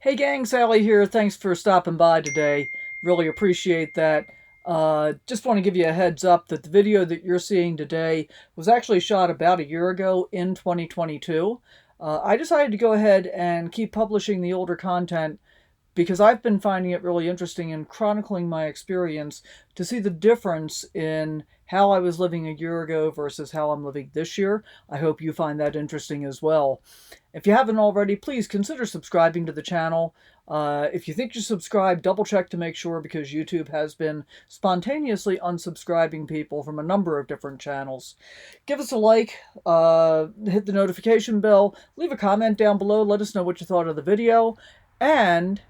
Hey gang, Sally here. Thanks for stopping by today. Really appreciate that. Just want to give you a heads up that the video that you're seeing today was actually shot about a year ago in 2022. I decided to go ahead and keep publishing the older content because I've been finding it really interesting in chronicling my experience to see the difference in how I was living a year ago versus how I'm living this year. I hope you find that interesting as well. If you haven't already, please consider subscribing to the channel. If you think you subscribed, double check to make sure, because YouTube has been spontaneously unsubscribing people from a number of different channels. Give us a like, hit the notification bell, leave a comment down below, let us know what you thought of the video, and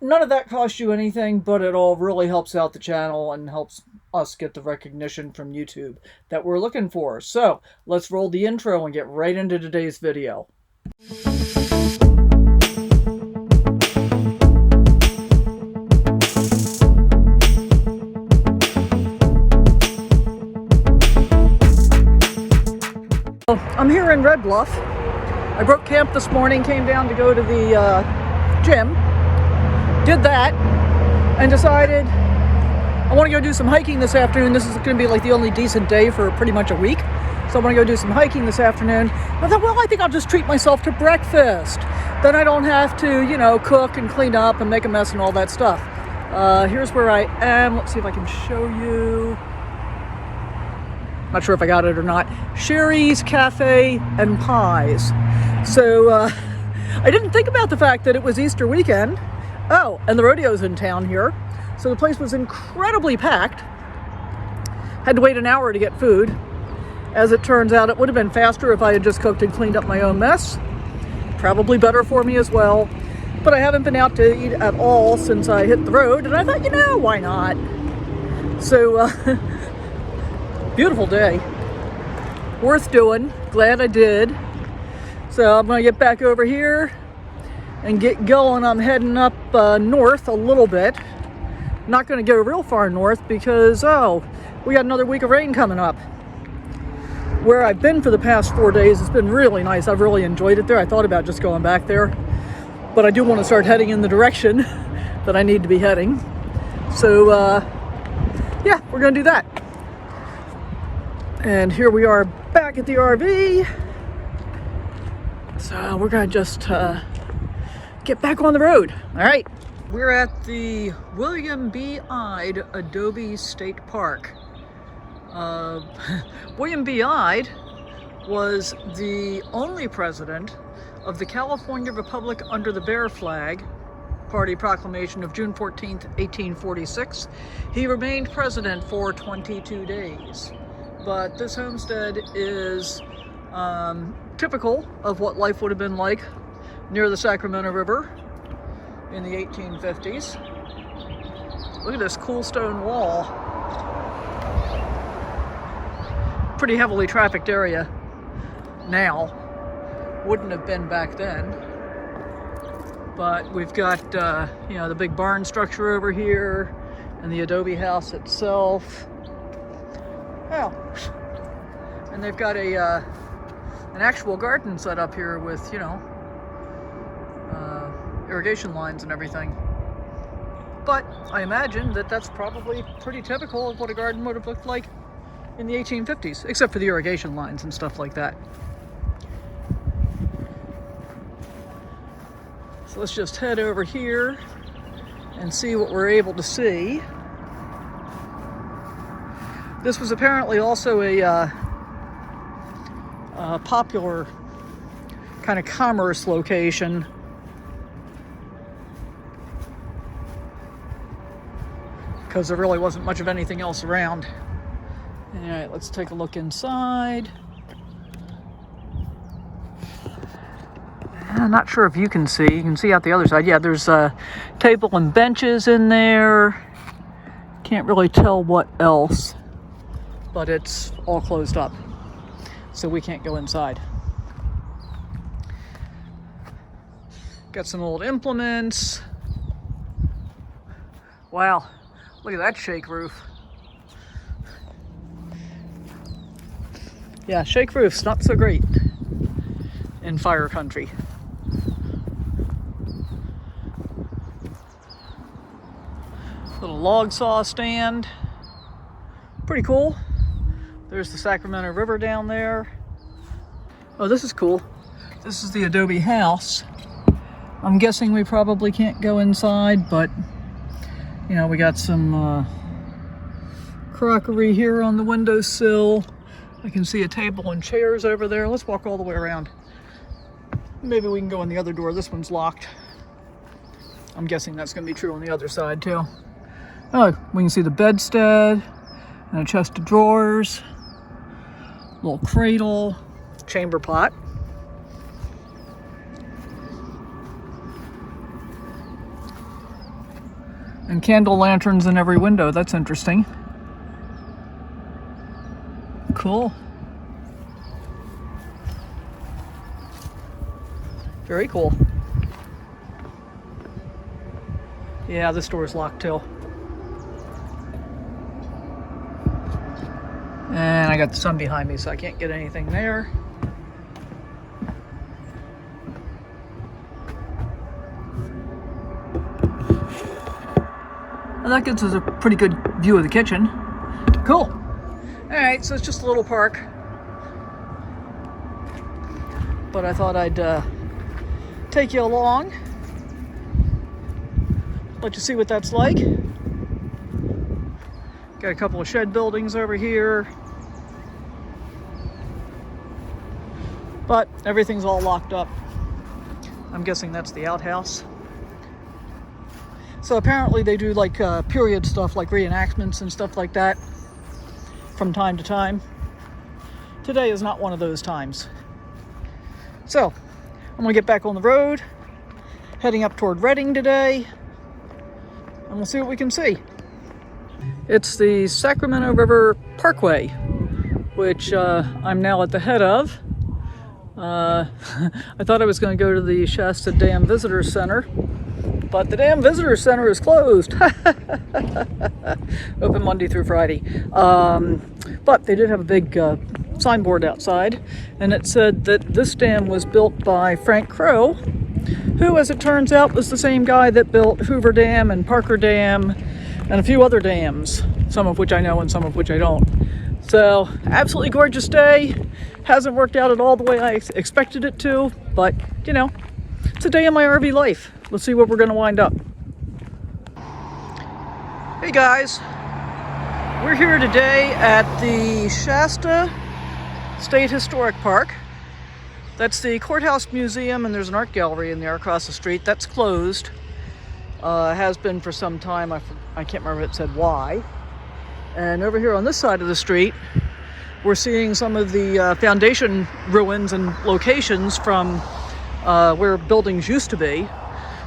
none of that costs you anything, but it all really helps out the channel and helps us get the recognition from YouTube that we're looking for. So let's roll the intro and get right into today's video. I'm here in Red Bluff. I broke camp this morning, came down to go to the gym. Did that and decided I want to go do some hiking this afternoon. This is going to be like the only decent day for pretty much a week. So I want to go do some hiking this afternoon. I thought, well, I think I'll just treat myself to breakfast. Then I don't have to, cook and clean up and make a mess and all that stuff. Here's where I am. Let's see if I can show you. Not sure if I got it or not. Sherry's Cafe and Pies. So I didn't think about the fact that it was Easter weekend. Oh, and the rodeo's in town here. So the place was incredibly packed. Had to wait an hour to get food. As it turns out, it would have been faster if I had just cooked and cleaned up my own mess. Probably better for me as well. But I haven't been out to eat at all since I hit the road. And I thought, why not? So, beautiful day. Worth doing. Glad I did. So I'm going to get back over here and get going. I'm heading up north a little bit. Not going to go real far north because, we got another week of rain coming up. Where I've been for the past 4 days, it's been really nice. I've really enjoyed it there. I thought about just going back there, but I do want to start heading in the direction that I need to be heading. So, yeah, we're going to do that. And here we are back at the RV. So we're going to just get back on the road. All right. We're at the William B. Ide Adobe State Park. William B. Ide was the only president of the California Republic under the Bear Flag Party proclamation of June 14th, 1846. He remained president for 22 days. But this homestead is typical of what life would have been like near the Sacramento River in the 1850s. Look at this cool stone wall. Pretty heavily trafficked area now. Wouldn't have been back then. But we've got, the big barn structure over here and the adobe house itself. Oh, and they've got an actual garden set up here with, irrigation lines and everything. But I imagine that that's probably pretty typical of what a garden would have looked like in the 1850s, except for the irrigation lines and stuff like that. So let's just head over here and see what we're able to see. This was apparently also a popular kind of commerce location. Because there really wasn't much of anything else around. All right, let's take a look inside. I'm not sure if you can see. You can see out the other side. Yeah, there's a table and benches in there. Can't really tell what else, but it's all closed up, so we can't go inside. Got some old implements. Wow. Look at that shake roof. Yeah, shake roofs, not so great in fire country. Little log saw stand. Pretty cool. There's the Sacramento River down there. Oh, this is cool. This is the adobe house. I'm guessing we probably can't go inside, but you know, we got some crockery here on the windowsill. I can see a table and chairs over there. Let's walk all the way around. Maybe we can go in the other door. This one's locked. I'm guessing that's going to be true on the other side too. Oh, we can see the bedstead and a chest of drawers, little cradle, chamber pot. And candle lanterns in every window. That's interesting. Cool. Very cool. Yeah, this door is locked too. And I got the sun behind me, so I can't get anything there. And that gives us a pretty good view of the kitchen. Cool. Alright, so it's just a little park. But I thought I'd take you along. Let you see what that's like. Got a couple of shed buildings over here. But everything's all locked up. I'm guessing that's the outhouse. So apparently they do like period stuff, like reenactments and stuff like that from time to time. Today is not one of those times. So I'm gonna get back on the road, heading up toward Redding today, and we'll see what we can see. It's the Sacramento River Parkway, which I'm now at the head of. I thought I was going to go to the Shasta Dam Visitor Center, but the Dam Visitor Center is closed. Open Monday through Friday. But they did have a big signboard outside, and it said that this dam was built by Frank Crow, who, as it turns out, was the same guy that built Hoover Dam and Parker Dam and a few other dams, some of which I know and some of which I don't. So, absolutely gorgeous day. Hasn't worked out at all the way I expected it to, but, you know, it's a day in my RV life. Let's see what we're going to wind up. Hey guys, we're here today at the Shasta State Historic Park. That's the courthouse museum, and there's an art gallery in there across the street. That's closed. Has been for some time. I can't remember if it said why. And over here on this side of the street, we're seeing some of the foundation ruins and locations from where buildings used to be.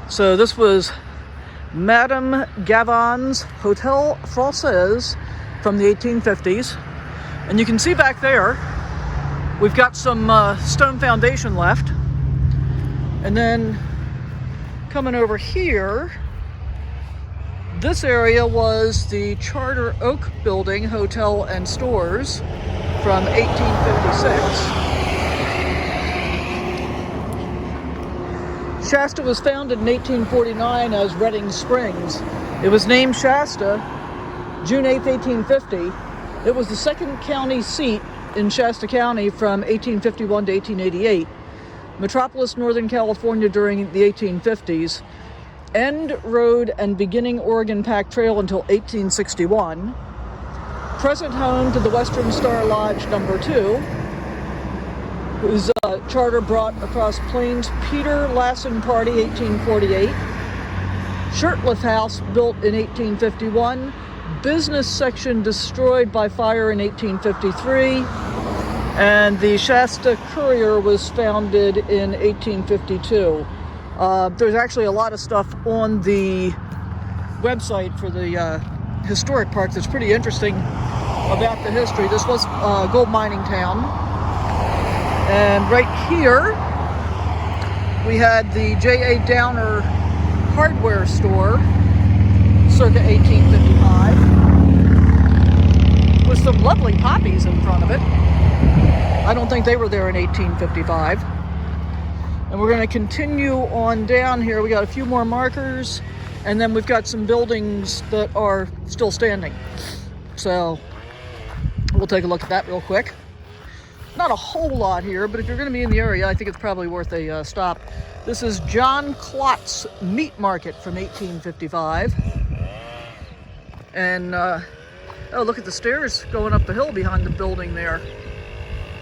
So this was Madame Gavin's Hotel Française from the 1850s. And you can see back there, we've got some stone foundation left. And then coming over here, this area was the Charter Oak Building, Hotel and Stores from 1856. Shasta was founded in 1849 as Redding Springs. It was named Shasta June 8, 1850. It was the second county seat in Shasta County from 1851 to 1888. Metropolis, Northern California during the 1850s. End road and beginning Oregon Pack Trail until 1861. Present home to the Western Star Lodge No. 2, whose charter brought across Plains Peter Lassen Party, 1848. Shirtlift House built in 1851. Business section destroyed by fire in 1853. And the Shasta Courier was founded in 1852. There's actually a lot of stuff on the website for the historic park that's pretty interesting about the history. This was a gold mining town. And right here, we had the J.A. Downer hardware store, circa 1855, with some lovely poppies in front of it. I don't think they were there in 1855. And we're going to continue on down here. We got a few more markers, And then we've got some buildings that are still standing. So we'll take a look at that real quick. Not a whole lot here, but if you're going to be in the area, I think it's probably worth a stop. This is John Klott's Meat Market from 1855. And, oh, look at the stairs going up the hill behind the building there.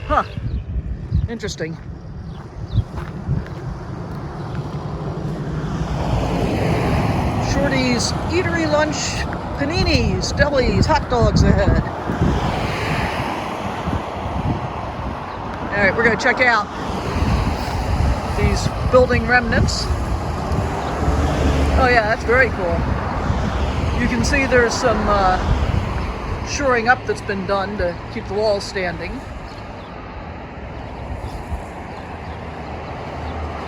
Huh. Interesting. Shorty's Eatery Lunch, paninis, delis, hot dogs ahead. All right, we're going to check out these building remnants. Oh yeah, that's very cool. You can see there's some shoring up that's been done to keep the walls standing.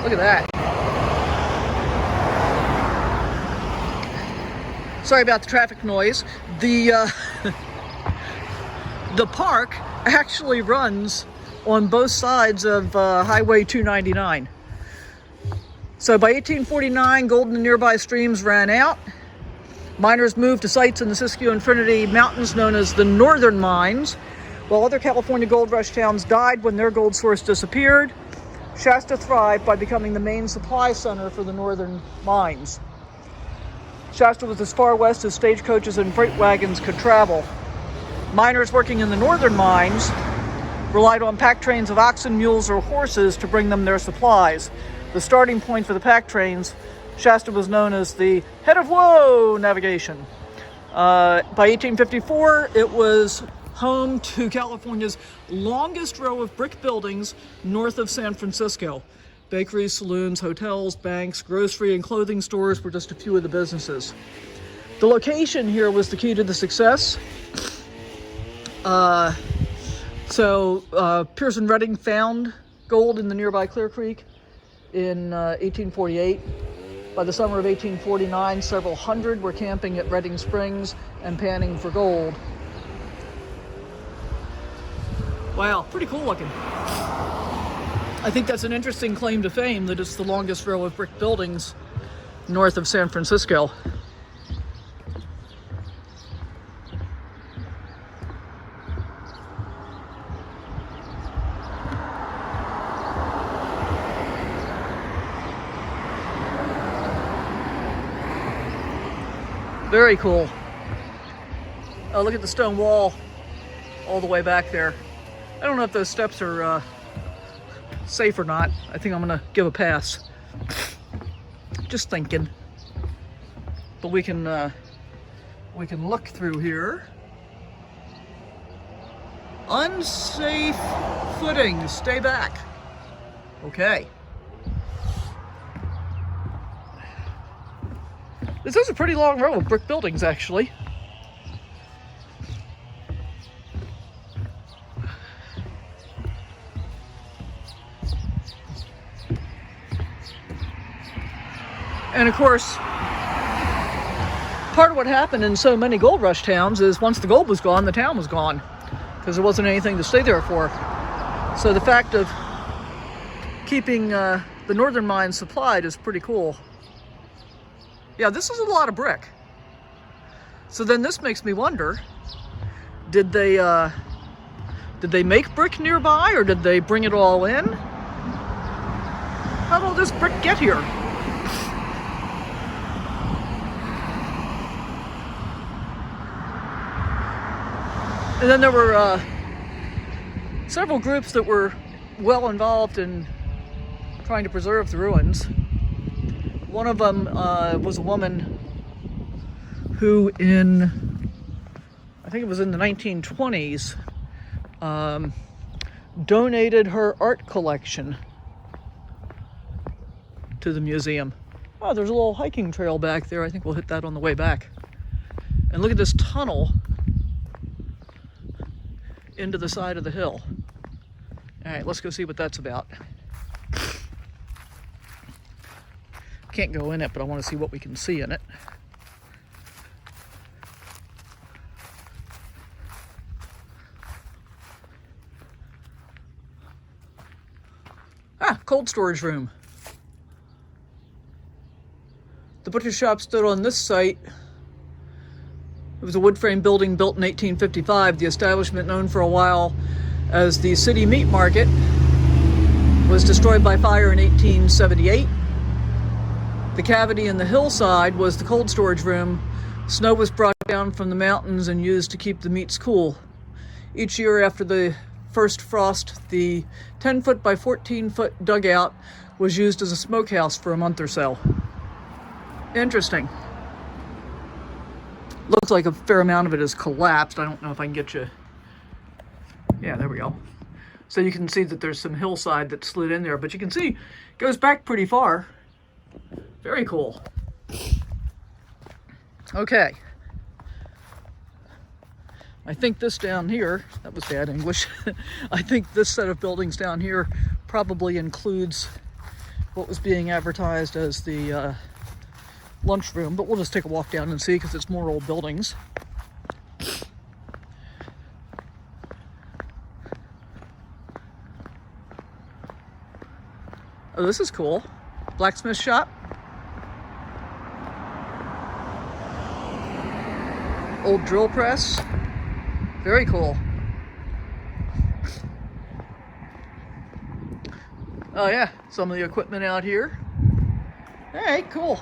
Look at that. Sorry about the traffic noise. The park actually runs on both sides of Highway 299. So by 1849, gold in the nearby streams ran out. Miners moved to sites in the Siskiyou and Trinity Mountains known as the Northern Mines, while other California gold rush towns died when their gold source disappeared. Shasta thrived by becoming the main supply center for the northern mines. Shasta was as far west as stagecoaches and freight wagons could travel. Miners working in the northern mines relied on pack trains of oxen, mules, or horses to bring them their supplies. The starting point for the pack trains, Shasta was known as the head of woe navigation. By 1854, it was home to California's longest row of brick buildings north of San Francisco. Bakeries, saloons, hotels, banks, grocery, and clothing stores were just a few of the businesses. The location here was the key to the success. Pearson Redding found gold in the nearby Clear Creek in 1848. By the summer of 1849, several hundred were camping at Redding Springs and panning for gold. Wow, pretty cool looking. I think that's an interesting claim to fame, that it's the longest row of brick buildings north of San Francisco. Very cool. Oh, look at the stone wall all the way back there. I don't know if those steps are safe or not. I think I'm gonna give a pass. Just thinking. But we can look through here. Unsafe footing. Stay back. Okay. This is a pretty long row of brick buildings, actually. And of course, part of what happened in so many gold rush towns is once the gold was gone, the town was gone, because there wasn't anything to stay there for. So the fact of keeping the northern mines supplied is pretty cool. Yeah, this is a lot of brick. So then this makes me wonder, did they make brick nearby, or did they bring it all in? How did all this brick get here? And then there were several groups that were well involved in trying to preserve the ruins. One of them was a woman who I think it was in the 1920s, donated her art collection to the museum. Oh, there's a little hiking trail back there. I think we'll hit that on the way back. And look at this tunnel into the side of the hill. All right, let's go see what that's about. Can't go in it, but I want to see what we can see in it. Ah, cold storage room. The butcher shop stood on this site. It was a wood frame building built in 1855. The establishment, known for a while as the City Meat Market, was destroyed by fire in 1878. The cavity in the hillside was the cold storage room. Snow was brought down from the mountains and used to keep the meats cool. Each year after the first frost, the 10-foot by 14-foot dugout was used as a smokehouse for a month or so. Interesting. Looks like a fair amount of it has collapsed. I don't know if I can get you... Yeah, there we go. So you can see that there's some hillside that slid in there, but you can see it goes back pretty far. Very cool. Okay. I think this down here, that was bad English. I think this set of buildings down here probably includes what was being advertised as the lunchroom, but we'll just take a walk down and see because it's more old buildings. Oh, this is cool. Blacksmith shop. Old drill press. Very cool. Oh yeah, some of the equipment out here. Hey, cool.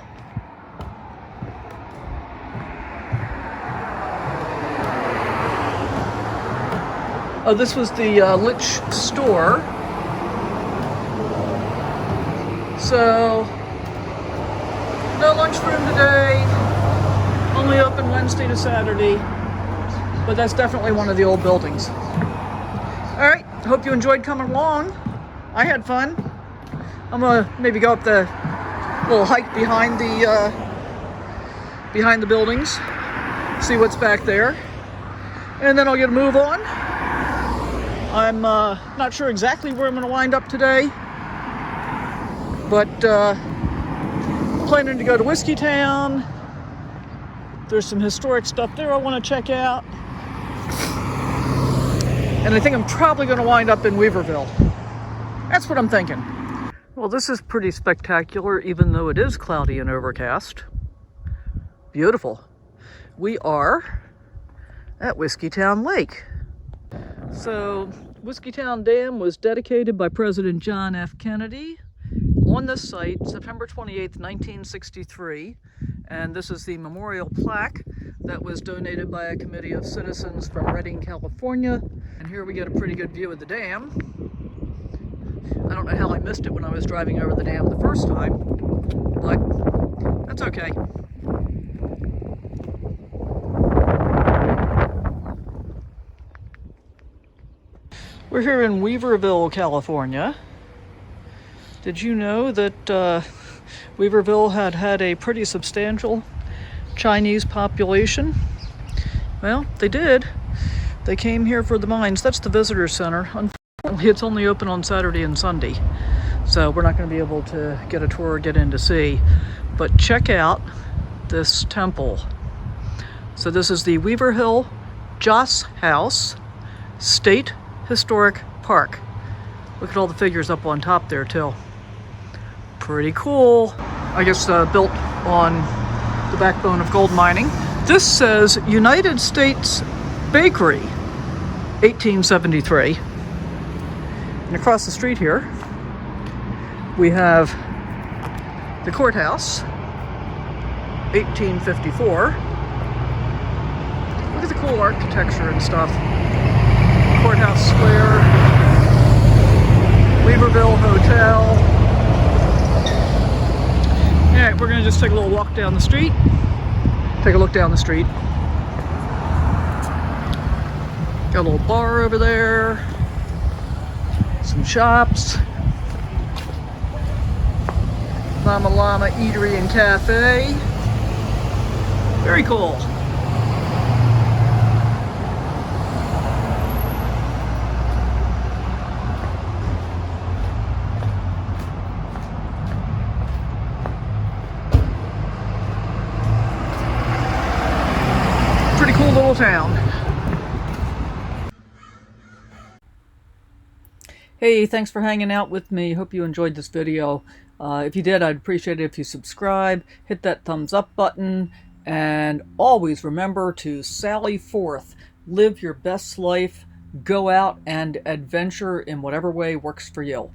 Oh, this was the Lich store. So, no lunchroom today. Only open Wednesday to Saturday. But that's definitely one of the old buildings. All right, hope you enjoyed coming along. I had fun. I'm gonna maybe go up the little hike behind the buildings, see what's back there, and then I'll get a move on. I'm not sure exactly where I'm gonna wind up today, but planning to go to Whiskeytown. There's some historic stuff there I want to check out. And I think I'm probably going to wind up in Weaverville. That's what I'm thinking. Well, this is pretty spectacular, even though it is cloudy and overcast. Beautiful. We are at Whiskeytown Lake. So, Whiskeytown Dam was dedicated by President John F. Kennedy on this site, September 28th, 1963. And this is the memorial plaque that was donated by a committee of citizens from Redding, California. And here we get a pretty good view of the dam. I don't know how I missed it when I was driving over the dam the first time, but that's okay. We're here in Weaverville, California. Did you know that Weaverville had a pretty substantial Chinese population? Well, they did. They came here for the mines. That's the visitor center. Unfortunately, it's only open on Saturday and Sunday, so we're not going to be able to get a tour or get in to see. But check out this temple. So this is the Weaverville Joss House State Historic Park. Look at all the figures up on top there too. Pretty cool. I guess built on the backbone of gold mining. This says United States Bakery, 1873. And across the street here, we have the courthouse, 1854. Look at the cool architecture and stuff. Courthouse Square, Weaverville Hotel. All right, we're gonna just take a little walk down the street. Take a look down the street. Got a little bar over there. Some shops. Llama Llama Eatery and Cafe. Very cool. Pretty cool little town. Hey, thanks for hanging out with me. Hope you enjoyed this video. If you did, I'd appreciate it if you subscribe, hit that thumbs up button, and always remember to sally forth, live your best life, go out and adventure in whatever way works for you.